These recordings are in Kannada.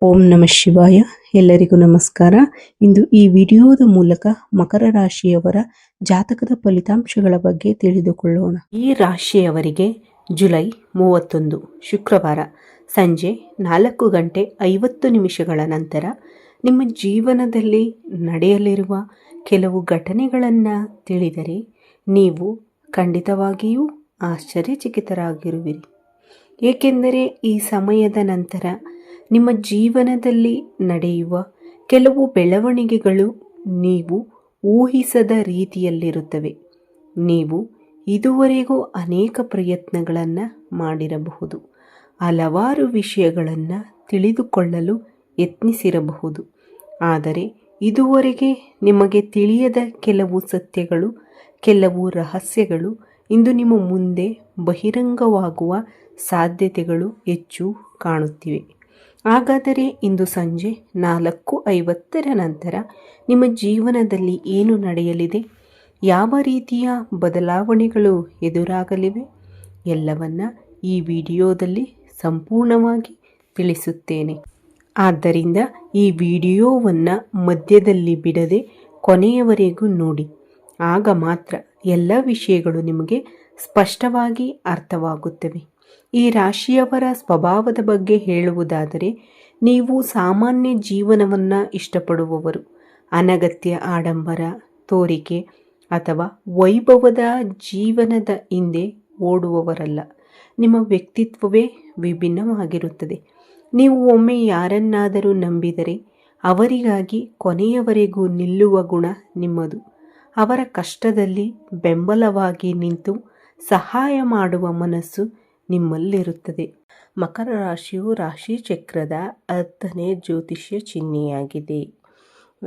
ಓಂ ನಮಃ ಶಿವಾಯ. ಎಲ್ಲರಿಗೂ ನಮಸ್ಕಾರ. ಇಂದು ಈ ವಿಡಿಯೋದ ಮೂಲಕ ಮಕರ ರಾಶಿಯವರ ಜಾತಕದ ಫಲಿತಾಂಶಗಳ ಬಗ್ಗೆ ತಿಳಿದುಕೊಳ್ಳೋಣ. ಈ ರಾಶಿಯವರಿಗೆ ಜುಲೈ 31 ಶುಕ್ರವಾರ ಸಂಜೆ 4:50 ನಂತರ ನಿಮ್ಮ ಜೀವನದಲ್ಲಿ ನಡೆಯಲಿರುವ ಕೆಲವು ಘಟನೆಗಳನ್ನು ತಿಳಿದರೆ ನೀವು ಖಂಡಿತವಾಗಿಯೂ ಆಶ್ಚರ್ಯಚಕಿತರಾಗಿರುವಿರಿ. ಏಕೆಂದರೆ ಈ ಸಮಯದ ನಂತರ ನಿಮ್ಮ ಜೀವನದಲ್ಲಿ ನಡೆಯುವ ಕೆಲವು ಬೆಳವಣಿಗೆಗಳು ನೀವು ಊಹಿಸದ ರೀತಿಯಲ್ಲಿರುತ್ತವೆ. ನೀವು ಇದುವರೆಗೂ ಅನೇಕ ಪ್ರಯತ್ನಗಳನ್ನು ಮಾಡಿರಬಹುದು, ಹಲವಾರು ವಿಷಯಗಳನ್ನು ತಿಳಿದುಕೊಳ್ಳಲು ಯತ್ನಿಸಿರಬಹುದು. ಆದರೆ ಇದುವರೆಗೆ ನಿಮಗೆ ತಿಳಿಯದ ಕೆಲವು ಸತ್ಯಗಳು, ಕೆಲವು ರಹಸ್ಯಗಳು ಇಂದು ನಿಮ್ಮ ಮುಂದೆ ಬಹಿರಂಗವಾಗುವ ಸಾಧ್ಯತೆಗಳು ಹೆಚ್ಚು ಕಾಣುತ್ತಿವೆ. ಹಾಗಾದರೆ ಇಂದು ಸಂಜೆ 4:50 ನಂತರ ನಿಮ್ಮ ಜೀವನದಲ್ಲಿ ಏನು ನಡೆಯಲಿದೆ, ಯಾವ ರೀತಿಯ ಬದಲಾವಣೆಗಳು ಎದುರಾಗಲಿವೆ ಎಲ್ಲವನ್ನ ಈ ವಿಡಿಯೋದಲ್ಲಿ ಸಂಪೂರ್ಣವಾಗಿ ತಿಳಿಸುತ್ತೇನೆ. ಆದ್ದರಿಂದ ಈ ವಿಡಿಯೋವನ್ನು ಮಧ್ಯದಲ್ಲಿ ಬಿಡದೆ ಕೊನೆಯವರೆಗೂ ನೋಡಿ. ಆಗ ಮಾತ್ರ ಎಲ್ಲ ವಿಷಯಗಳು ನಿಮಗೆ ಸ್ಪಷ್ಟವಾಗಿ ಅರ್ಥವಾಗುತ್ತವೆ. ಈ ರಾಶಿಯವರ ಸ್ವಭಾವದ ಬಗ್ಗೆ ಹೇಳುವುದಾದರೆ, ನೀವು ಸಾಮಾನ್ಯ ಜೀವನವನ್ನು ಇಷ್ಟಪಡುವವರು. ಅನಗತ್ಯ ಆಡಂಬರ, ತೋರಿಕೆ ಅಥವಾ ವೈಭವದ ಜೀವನದ ಹಿಂದೆ ಓಡುವವರಲ್ಲ. ನಿಮ್ಮ ವ್ಯಕ್ತಿತ್ವವೇ ವಿಭಿನ್ನವಾಗಿರುತ್ತದೆ. ನೀವು ಒಮ್ಮೆ ಯಾರನ್ನಾದರೂ ನಂಬಿದರೆ ಅವರಿಗಾಗಿ ಕೊನೆಯವರೆಗೂ ನಿಲ್ಲುವ ಗುಣ ನಿಮ್ಮದು. ಅವರ ಕಷ್ಟದಲ್ಲಿ ಬೆಂಬಲವಾಗಿ ನಿಂತು ಸಹಾಯ ಮಾಡುವ ಮನಸ್ಸು ನಿಮ್ಮಲ್ಲಿರುತ್ತದೆ. ಮಕರ ರಾಶಿಯು ರಾಶಿ ಚಕ್ರದ 10ನೇ ಜ್ಯೋತಿಷ್ಯ ಚಿಹ್ನೆಯಾಗಿದೆ.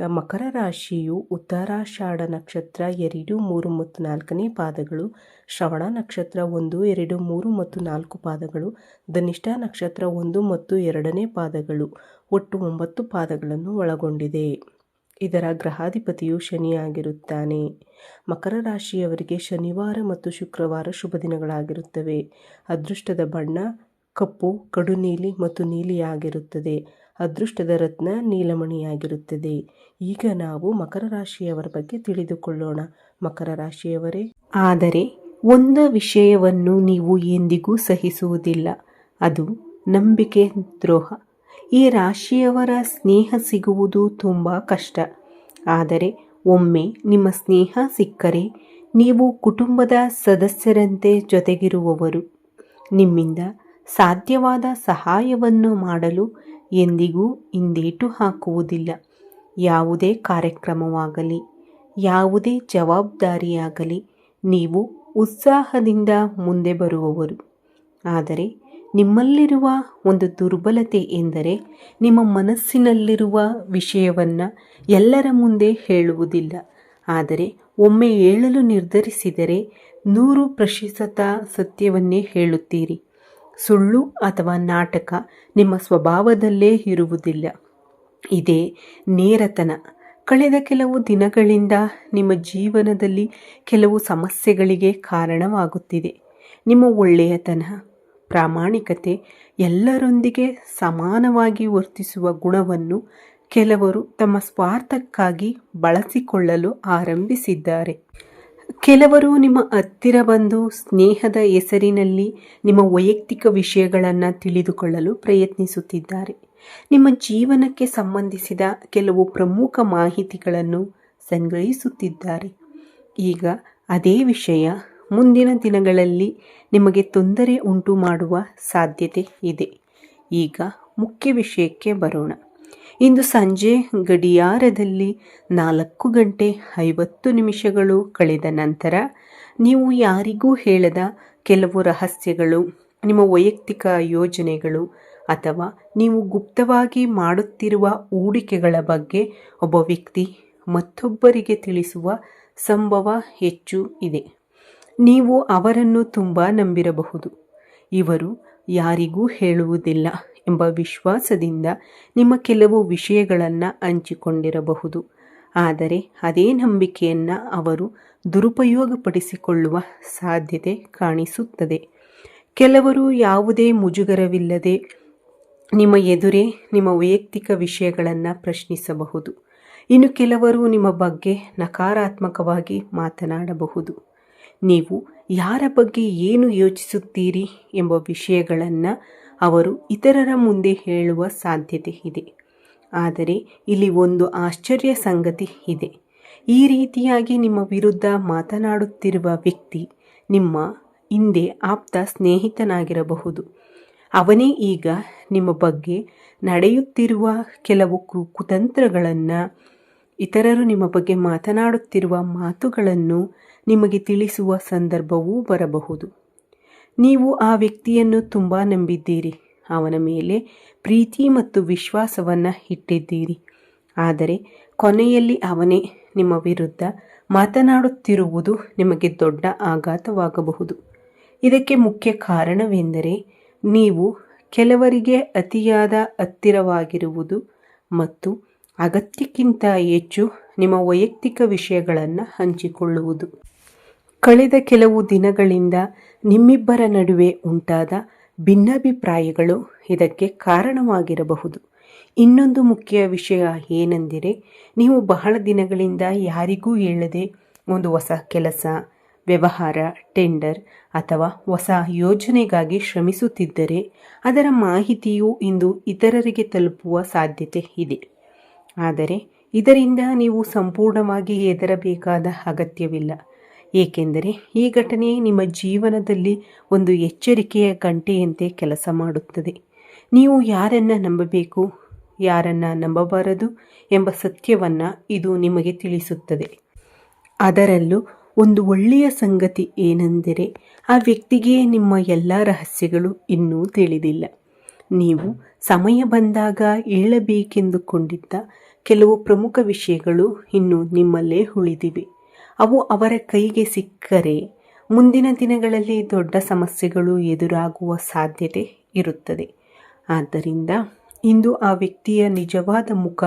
ಮಕರ ರಾಶಿಯು ಉತ್ತರಾಷಾಢ ನಕ್ಷತ್ರ 2, 3 ಮತ್ತು 4ನೇ ಪಾದಗಳು, ಶ್ರವಣ ನಕ್ಷತ್ರ 1, 2, 3 ಮತ್ತು 4 ಪಾದಗಳು, ಧನಿಷ್ಠ ನಕ್ಷತ್ರ 1 ಮತ್ತು 2ನೇ ಪಾದಗಳು, ಒಟ್ಟು 9 ಪಾದಗಳನ್ನು ಒಳಗೊಂಡಿದೆ. ಇದರ ಗ್ರಹಾಧಿಪತಿಯು ಶನಿಯಾಗಿರುತ್ತಾನೆ. ಮಕರ ರಾಶಿಯವರಿಗೆ ಶನಿವಾರ ಮತ್ತು ಶುಕ್ರವಾರ ಶುಭ ದಿನಗಳಾಗಿರುತ್ತವೆ. ಅದೃಷ್ಟದ ಬಣ್ಣ ಕಪ್ಪು, ಕಡು ನೀಲಿ ಮತ್ತು ನೀಲಿಯಾಗಿರುತ್ತದೆ. ಅದೃಷ್ಟದ ರತ್ನ ನೀಲಮಣಿಯಾಗಿರುತ್ತದೆ. ಈಗ ನಾವು ಮಕರ ರಾಶಿಯವರ ಬಗ್ಗೆ ತಿಳಿದುಕೊಳ್ಳೋಣ. ಮಕರ ರಾಶಿಯವರೇ, ಆದರೆ ಒಂದು ವಿಷಯವನ್ನು ನೀವು ಎಂದಿಗೂ ಸಹಿಸುವುದಿಲ್ಲ, ಅದು ನಂಬಿಕೆ ದ್ರೋಹ. ಈ ರಾಶಿಯವರ ಸ್ನೇಹ ಸಿಗುವುದು ತುಂಬ ಕಷ್ಟ. ಆದರೆ ಒಮ್ಮೆ ನಿಮ್ಮ ಸ್ನೇಹ ಸಿಕ್ಕರೆ ನೀವು ಕುಟುಂಬದ ಸದಸ್ಯರಂತೆ ಜೊತೆಗಿರುವವರು. ನಿಮ್ಮಿಂದ ಸಾಧ್ಯವಾದ ಸಹಾಯವನ್ನು ಮಾಡಲು ಎಂದಿಗೂ ಹಿಂದೇಟು ಹಾಕುವುದಿಲ್ಲ. ಯಾವುದೇ ಕಾರ್ಯಕ್ರಮವಾಗಲಿ, ಯಾವುದೇ ಜವಾಬ್ದಾರಿಯಾಗಲಿ ನೀವು ಉತ್ಸಾಹದಿಂದ ಮುಂದೆ ಬರುವವರು. ಆದರೆ ನಿಮ್ಮಲ್ಲಿರುವ ಒಂದು ದುರ್ಬಲತೆ ಎಂದರೆ ನಿಮ್ಮ ಮನಸ್ಸಿನಲ್ಲಿರುವ ವಿಷಯವನ್ನು ಎಲ್ಲರ ಮುಂದೆ ಹೇಳುವುದಿಲ್ಲ. ಆದರೆ ಒಮ್ಮೆ ಹೇಳಲು ನಿರ್ಧರಿಸಿದರೆ 100% ಸತ್ಯವನ್ನೇ ಹೇಳುತ್ತೀರಿ. ಸುಳ್ಳು ಅಥವಾ ನಾಟಕ ನಿಮ್ಮ ಸ್ವಭಾವದಲ್ಲೇ ಇರುವುದಿಲ್ಲ. ಇದೇ ನೇರತನ. ಕಳೆದ ಕೆಲವು ದಿನಗಳಿಂದ ನಿಮ್ಮ ಜೀವನದಲ್ಲಿ ಕೆಲವು ಸಮಸ್ಯೆಗಳಿಗೆ ಕಾರಣವಾಗುತ್ತಿದೆ. ನಿಮ್ಮ ಒಳ್ಳೆಯತನ, ಪ್ರಾಮಾಣಿಕತೆ, ಎಲ್ಲರೊಂದಿಗೆ ಸಮಾನವಾಗಿ ವರ್ತಿಸುವ ಗುಣವನ್ನು ಕೆಲವರು ತಮ್ಮ ಸ್ವಾರ್ಥಕ್ಕಾಗಿ ಬಳಸಿಕೊಳ್ಳಲು ಆರಂಭಿಸಿದ್ದಾರೆ. ಕೆಲವರು ನಿಮ್ಮ ಹತ್ತಿರ ಬಂದು ಸ್ನೇಹದ ಹೆಸರಿನಲ್ಲಿ ನಿಮ್ಮ ವೈಯಕ್ತಿಕ ವಿಷಯಗಳನ್ನು ತಿಳಿದುಕೊಳ್ಳಲು ಪ್ರಯತ್ನಿಸುತ್ತಿದ್ದಾರೆ. ನಿಮ್ಮ ಜೀವನಕ್ಕೆ ಸಂಬಂಧಿಸಿದ ಕೆಲವು ಪ್ರಮುಖ ಮಾಹಿತಿಗಳನ್ನು ಸಂಗ್ರಹಿಸುತ್ತಿದ್ದಾರೆ. ಈಗ ಅದೇ ವಿಷಯ ಮುಂದಿನ ದಿನಗಳಲ್ಲಿ ನಿಮಗೆ ತೊಂದರೆ ಉಂಟು ಮಾಡುವ ಸಾಧ್ಯತೆ ಇದೆ. ಈಗ ಮುಖ್ಯ ವಿಷಯಕ್ಕೆ ಬರೋಣ. ಇಂದು ಸಂಜೆ ಗಡಿಯಾರದಲ್ಲಿ 4:50 ಕಳೆದ ನಂತರ ನೀವು ಯಾರಿಗೂ ಹೇಳದ ಕೆಲವು ರಹಸ್ಯಗಳು, ನಿಮ್ಮ ವೈಯಕ್ತಿಕ ಯೋಜನೆಗಳು ಅಥವಾ ನೀವು ಗುಪ್ತವಾಗಿ ಮಾಡುತ್ತಿರುವ ಹೂಡಿಕೆಗಳ ಬಗ್ಗೆ ಒಬ್ಬ ವ್ಯಕ್ತಿ ಮತ್ತೊಬ್ಬರಿಗೆ ತಿಳಿಸುವ ಸಂಭವ ಹೆಚ್ಚು ಇದೆ. ನೀವು ಅವರನ್ನು ತುಂಬ ನಂಬಿರಬಹುದು. ಇವರು ಯಾರಿಗೂ ಹೇಳುವುದಿಲ್ಲ ಎಂಬ ವಿಶ್ವಾಸದಿಂದ ನಿಮ್ಮ ಕೆಲವು ವಿಷಯಗಳನ್ನು ಹಂಚಿಕೊಂಡಿರಬಹುದು. ಆದರೆ ಅದೇ ನಂಬಿಕೆಯನ್ನು ಅವರು ದುರುಪಯೋಗಪಡಿಸಿಕೊಳ್ಳುವ ಸಾಧ್ಯತೆ ಕಾಣಿಸುತ್ತದೆ. ಕೆಲವರು ಯಾವುದೇ ಮುಜುಗರವಿಲ್ಲದೆ ನಿಮ್ಮ ಎದುರೇ ನಿಮ್ಮ ವೈಯಕ್ತಿಕ ವಿಷಯಗಳನ್ನು ಪ್ರಶ್ನಿಸಬಹುದು. ಇನ್ನು ಕೆಲವರು ನಿಮ್ಮ ಬಗ್ಗೆ ನಕಾರಾತ್ಮಕವಾಗಿ ಮಾತನಾಡಬಹುದು. ನೀವು ಯಾರ ಬಗ್ಗೆ ಏನು ಯೋಚಿಸುತ್ತೀರಿ ಎಂಬ ವಿಷಯಗಳನ್ನು ಅವರು ಇತರರ ಮುಂದೆ ಹೇಳುವ ಸಾಧ್ಯತೆ ಇದೆ. ಆದರೆ ಇಲ್ಲಿ ಒಂದು ಆಶ್ಚರ್ಯ ಸಂಗತಿ ಇದೆ. ಈ ರೀತಿಯಾಗಿ ನಿಮ್ಮ ವಿರುದ್ಧ ಮಾತನಾಡುತ್ತಿರುವ ವ್ಯಕ್ತಿ ನಿಮ್ಮ ಹಿಂದೆ ಆಪ್ತ ಸ್ನೇಹಿತನಾಗಿರಬಹುದು. ಅವನೇ ಈಗ ನಿಮ್ಮ ಬಗ್ಗೆ ನಡೆಯುತ್ತಿರುವ ಕೆಲವು ಕುತಂತ್ರಗಳನ್ನು, ಇತರರು ನಿಮ್ಮ ಬಗ್ಗೆ ಮಾತನಾಡುತ್ತಿರುವ ಮಾತುಗಳನ್ನು ನಿಮಗೆ ತಿಳಿಸುವ ಸಂದರ್ಭವೂ ಬರಬಹುದು. ನೀವು ಆ ವ್ಯಕ್ತಿಯನ್ನು ತುಂಬ ನಂಬಿದ್ದೀರಿ, ಅವನ ಮೇಲೆ ಪ್ರೀತಿ ಮತ್ತು ವಿಶ್ವಾಸವನ್ನು ಇಟ್ಟಿದ್ದೀರಿ. ಆದರೆ ಕೊನೆಯಲ್ಲಿ ಅವನೇ ನಿಮ್ಮ ವಿರುದ್ಧ ಮಾತನಾಡುತ್ತಿರುವುದು ನಿಮಗೆ ದೊಡ್ಡ ಆಘಾತವಾಗಬಹುದು. ಇದಕ್ಕೆ ಮುಖ್ಯ ಕಾರಣವೆಂದರೆ ನೀವು ಕೆಲವರಿಗೆ ಅತಿಯಾದ ಹತ್ತಿರವಾಗಿರುವುದು ಮತ್ತು ಅಗತ್ಯಕ್ಕಿಂತ ಹೆಚ್ಚು ನಿಮ್ಮ ವೈಯಕ್ತಿಕ ವಿಷಯಗಳನ್ನು ಹಂಚಿಕೊಳ್ಳುವುದು. ಕಳೆದ ಕೆಲವು ದಿನಗಳಿಂದ ನಿಮ್ಮಿಬ್ಬರ ನಡುವೆ ಉಂಟಾದ ಭಿನ್ನಾಭಿಪ್ರಾಯಗಳು ಇದಕ್ಕೆ ಕಾರಣವಾಗಿರಬಹುದು. ಇನ್ನೊಂದು ಮುಖ್ಯ ವಿಷಯ ಏನೆಂದರೆ, ನೀವು ಬಹಳ ದಿನಗಳಿಂದ ಯಾರಿಗೂ ಹೇಳದೆ ಒಂದು ಹೊಸ ಕೆಲಸ, ವ್ಯವಹಾರ, ಟೆಂಡರ್ ಅಥವಾ ಹೊಸ ಯೋಜನೆಗಾಗಿ ಶ್ರಮಿಸುತ್ತಿದ್ದರೆ ಅದರ ಮಾಹಿತಿಯು ಇಂದು ಇತರರಿಗೆ ತಲುಪುವ ಸಾಧ್ಯತೆ ಇದೆ. ಆದರೆ ಇದರಿಂದ ನೀವು ಸಂಪೂರ್ಣವಾಗಿ ಹೆದರಬೇಕಾದ ಅಗತ್ಯವಿಲ್ಲ, ಏಕೆಂದರೆ ಈ ಘಟನೆ ನಿಮ್ಮ ಜೀವನದಲ್ಲಿ ಒಂದು ಎಚ್ಚರಿಕೆಯ ಗಂಟೆಯಂತೆ ಕೆಲಸ ಮಾಡುತ್ತದೆ. ನೀವು ಯಾರನ್ನು ನಂಬಬೇಕು, ಯಾರನ್ನು ನಂಬಬಾರದು ಎಂಬ ಸತ್ಯವನ್ನು ಇದು ನಿಮಗೆ ತಿಳಿಸುತ್ತದೆ. ಅದರಲ್ಲೂ ಒಂದು ಒಳ್ಳೆಯ ಸಂಗತಿ ಏನೆಂದರೆ, ಆ ವ್ಯಕ್ತಿಗೆ ನಿಮ್ಮ ಎಲ್ಲ ರಹಸ್ಯಗಳು ಇನ್ನೂ ತಿಳಿದಿಲ್ಲ. ನೀವು ಸಮಯ ಬಂದಾಗ ಹೇಳಬೇಕೆಂದುಕೊಂಡಿದ್ದ ಕೆಲವು ಪ್ರಮುಖ ವಿಷಯಗಳು ಇನ್ನೂ ನಿಮ್ಮಲ್ಲೇ ಉಳಿದಿವೆ. ಅವು ಅವರ ಕೈಗೆ ಸಿಕ್ಕರೆ ಮುಂದಿನ ದಿನಗಳಲ್ಲಿ ದೊಡ್ಡ ಸಮಸ್ಯೆಗಳು ಎದುರಾಗುವ ಸಾಧ್ಯತೆ ಇರುತ್ತದೆ. ಆದ್ದರಿಂದ ಇಂದು ಆ ವ್ಯಕ್ತಿಯ ನಿಜವಾದ ಮುಖ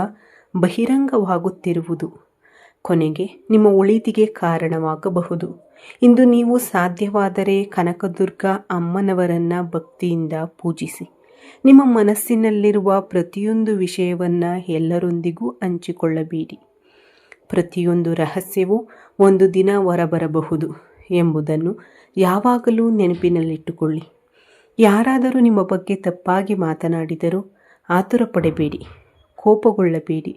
ಬಹಿರಂಗವಾಗುತ್ತಿರುವುದು ಕೊನೆಗೆ ನಿಮ್ಮ ಒಳಿತಿಗೆ ಕಾರಣವಾಗಬಹುದು. ಇಂದು ನೀವು ಸಾಧ್ಯವಾದರೆ ಕನಕದುರ್ಗ ಅಮ್ಮನವರನ್ನು ಭಕ್ತಿಯಿಂದ ಪೂಜಿಸಿ. ನಿಮ್ಮ ಮನಸ್ಸಿನಲ್ಲಿರುವ ಪ್ರತಿಯೊಂದು ವಿಷಯವನ್ನು ಎಲ್ಲರೊಂದಿಗೂ ಹಂಚಿಕೊಳ್ಳಬೇಡಿ. ಪ್ರತಿಯೊಂದು ರಹಸ್ಯವೂ ಒಂದು ದಿನ ಹೊರಬರಬಹುದು ಎಂಬುದನ್ನು ಯಾವಾಗಲೂ ನೆನಪಿನಲ್ಲಿಟ್ಟುಕೊಳ್ಳಿ. ಯಾರಾದರೂ ನಿಮ್ಮ ಬಗ್ಗೆ ತಪ್ಪಾಗಿ ಮಾತನಾಡಿದರೂ ಆತುರ ಪಡಬೇಡಿ, ಕೋಪಗೊಳ್ಳಬೇಡಿ.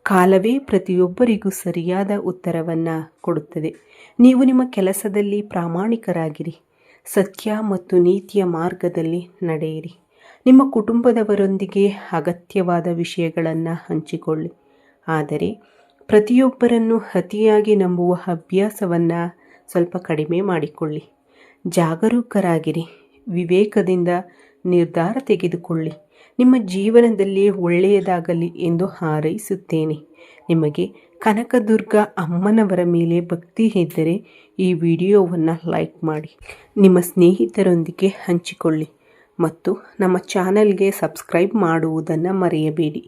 ಕಾಲವೇ ಪ್ರತಿಯೊಬ್ಬರಿಗೂ ಸರಿಯಾದ ಉತ್ತರವನ್ನು ಕೊಡುತ್ತದೆ. ನೀವು ನಿಮ್ಮ ಕೆಲಸದಲ್ಲಿ ಪ್ರಾಮಾಣಿಕರಾಗಿರಿ, ಸತ್ಯ ಮತ್ತು ನೀತಿಯ ಮಾರ್ಗದಲ್ಲಿ ನಡೆಯಿರಿ. ನಿಮ್ಮ ಕುಟುಂಬದವರೊಂದಿಗೆ ಅಗತ್ಯವಾದ ವಿಷಯಗಳನ್ನು ಹಂಚಿಕೊಳ್ಳಿ. ಆದರೆ ಪ್ರತಿಯೊಬ್ಬರನ್ನು ಅತಿಯಾಗಿ ನಂಬುವ ಅಭ್ಯಾಸವನ್ನು ಸ್ವಲ್ಪ ಕಡಿಮೆ ಮಾಡಿಕೊಳ್ಳಿ. ಜಾಗರೂಕರಾಗಿರಿ, ವಿವೇಕದಿಂದ ನಿರ್ಧಾರ ತೆಗೆದುಕೊಳ್ಳಿ. ನಿಮ್ಮ ಜೀವನದಲ್ಲಿ ಒಳ್ಳೆಯದಾಗಲಿ ಎಂದು ಹಾರೈಸುತ್ತೇನೆ. ನಿಮಗೆ ಕನಕದುರ್ಗ ಅಮ್ಮನವರ ಮೇಲೆ ಭಕ್ತಿ ಇದ್ದರೆ ಈ ವಿಡಿಯೋವನ್ನು ಲೈಕ್ ಮಾಡಿ, ನಿಮ್ಮ ಸ್ನೇಹಿತರೊಂದಿಗೆ ಹಂಚಿಕೊಳ್ಳಿ ಮತ್ತು ನಮ್ಮ ಚಾನಲ್ಗೆ ಸಬ್ಸ್ಕ್ರೈಬ್ ಮಾಡುವುದನ್ನು ಮರೆಯಬೇಡಿ.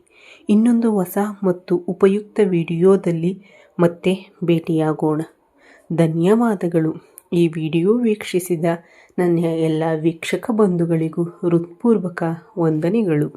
ಇನ್ನೊಂದು ಹೊಸ ಮತ್ತು ಉಪಯುಕ್ತ ವಿಡಿಯೋದಲ್ಲಿ ಮತ್ತೆ ಭೇಟಿಯಾಗೋಣ. ಧನ್ಯವಾದಗಳು. ಈ ವಿಡಿಯೋ ವೀಕ್ಷಿಸಿದ ನನ್ನ ಎಲ್ಲ ವೀಕ್ಷಕ ಬಂಧುಗಳಿಗೂ ಹೃತ್ಪೂರ್ವಕ ವಂದನೆಗಳು.